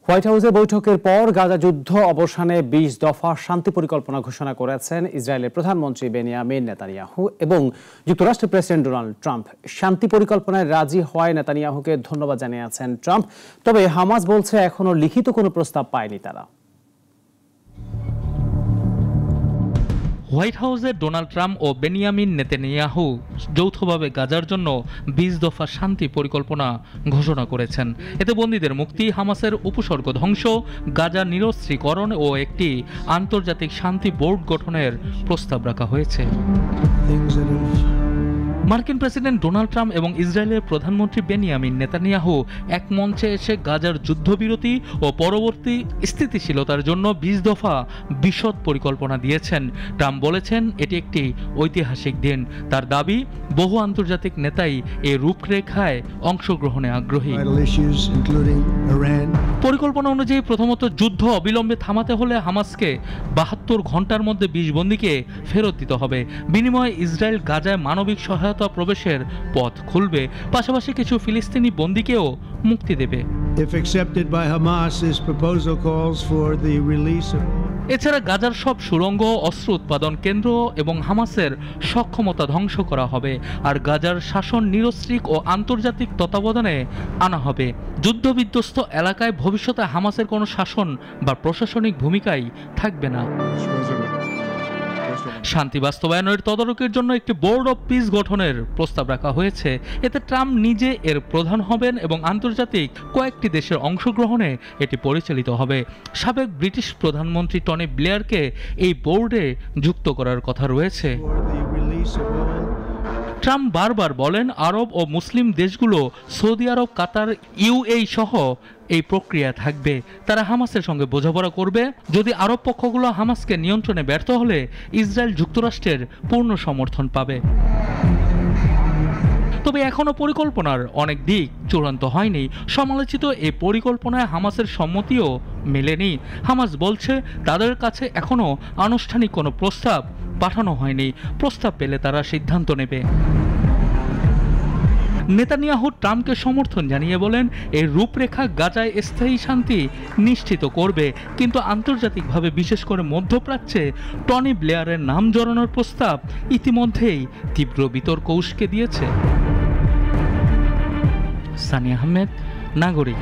White হাউসে বৈঠকের পর গাজা যুদ্ধ অবসানে ২০ দফা শান্তি পরিকল্পনা ঘোষণা করেছেন ইসরায়েলের প্রধানমন্ত্রী বেনিয়ামিন নেতানিয়াহু এবং যুক্তরাষ্ট্রের প্রেসিডেন্ট ডোনাল্ড ট্রাম্প। শান্তি পরিকল্পনায় রাজি হওয়ায় নেতানিয়াহুকে ধন্যবাদ জানিয়েছেন ট্রাম্প। তবে হামাস বলছে এখনো লিখিত কোনো প্রস্তাব পায়নি তারা। হোয়াইট হাউসে ডোনাল্ড ট্রাম্প ও বেনিয়ামিন নেতানিয়াহু যৌথভাবে গাজার জন্য ২০ দফা শান্তি পরিকল্পনা ঘোষণা করেছেন। এতে বন্দীদের মুক্তি, হামাসের উপসর্গ ধ্বংস, গাজা নিরস্ত্রীকরণ ও একটি আন্তর্জাতিক শান্তি বোর্ড গঠনের প্রস্তাব রাখা হয়েছে। মার্কিন প্রেসিডেন্ট ডোনাল্ড ট্রাম্প এবং ইসরায়েলের প্রধানমন্ত্রী বেনিয়ামিন নেতানিয়াহু এক মঞ্চে এসে গাজার যুদ্ধবিরতি ও পরবর্তী স্থিতিশীলতার জন্য ২০ দফা বিশদ পরিকল্পনা দিয়েছেন। ট্রাম্প বলেছেন এটি একটি ঐতিহাসিক দিন। তার দাবি, বহু আন্তর্জাতিক নেতাই এই রূপরেখায় অংশগ্রহণে আগ্রহী। পরিকল্পনা অনুযায়ী প্রথমত যুদ্ধ অবিলম্বে থামাতে হলে হামাসকে ৭২ ঘন্টার মধ্যে ২০ বন্দীকে ফেরত দিতে হবে। বিনিময়ে ইসরায়েল গাজায় মানবিক সহায়তা প্রবেশের পথ খুলবে, পাশাপাশি কিছু ফিলিস্তিনি বন্দীকেও মুক্তি দেবে। এছাড়া গাজার সব সুড়ঙ্গ, অস্ত্র উৎপাদন কেন্দ্র এবং হামাসের সক্ষমতা ধ্বংস করা হবে, আর গাজার শাসন নিরস্ত্রিক ও আন্তর্জাতিক তত্ত্বাবধানে আনা হবে। যুদ্ধবিধ্বস্ত এলাকায় ভবিষ্যতে হামাসের কোনো শাসন বা প্রশাসনিক ভূমিকাই থাকবে না। শান্তি বাস্তবায়নের তদারকির জন্য একটি বোর্ড অব পিস গঠনের প্রস্তাব রাখা হয়েছে। এতে ট্রাম্প নিজে এর প্রধান হবেন এবং আন্তর্জাতিক কয়েকটি দেশের অংশগ্রহণে এটি পরিচালিত হবে। সাবেক ব্রিটিশ প্রধানমন্ত্রী টনি ব্লেয়ারকে এই বোর্ডে যুক্ত করার কথা রয়েছে। ট্রাম্প বারবার বলেন আরব ও মুসলিম দেশগুলো, সৌদি আরব, কাতার, ইউএই সহ এই প্রক্রিয়া থাকবে। তারা হামাসের সঙ্গে বোঝাপড়া করবে। যদি আরব পক্ষগুলো হামাসকে নিয়ন্ত্রণে ব্যর্থ হলে ইসরায়েল যুক্তরাষ্ট্রের পূর্ণ সমর্থন পাবে। তবে এখনো পরিকল্পনার অনেক দিক চূড়ান্ত হয়নি। সমালোচিত এই পরিকল্পনায় হামাসের সম্মতিও মেলেনি। হামাস বলছে তাদের কাছে এখনো আনুষ্ঠানিক কোনো প্রস্তাব পাঠানো হয়নি। প্রস্তাব পেলে তারা সিদ্ধান্ত নেবে। নেতানিয়াহু ট্রাম্পকে সমর্থন জানিয়ে বলেন, এই রূপরেখা গাজায় স্থায়ী শান্তি নিশ্চিত করবে, কিন্তু আন্তর্জাতিকভাবে, বিশেষ করে মধ্যপ্রাচ্যে টনি ব্লেয়ারের নাম জড়ানোর প্রস্তাব ইতিমধ্যেই তীব্র বিতর্ক উস্কে দিয়েছে। সানিয়া আহমেদ, নাগরিক।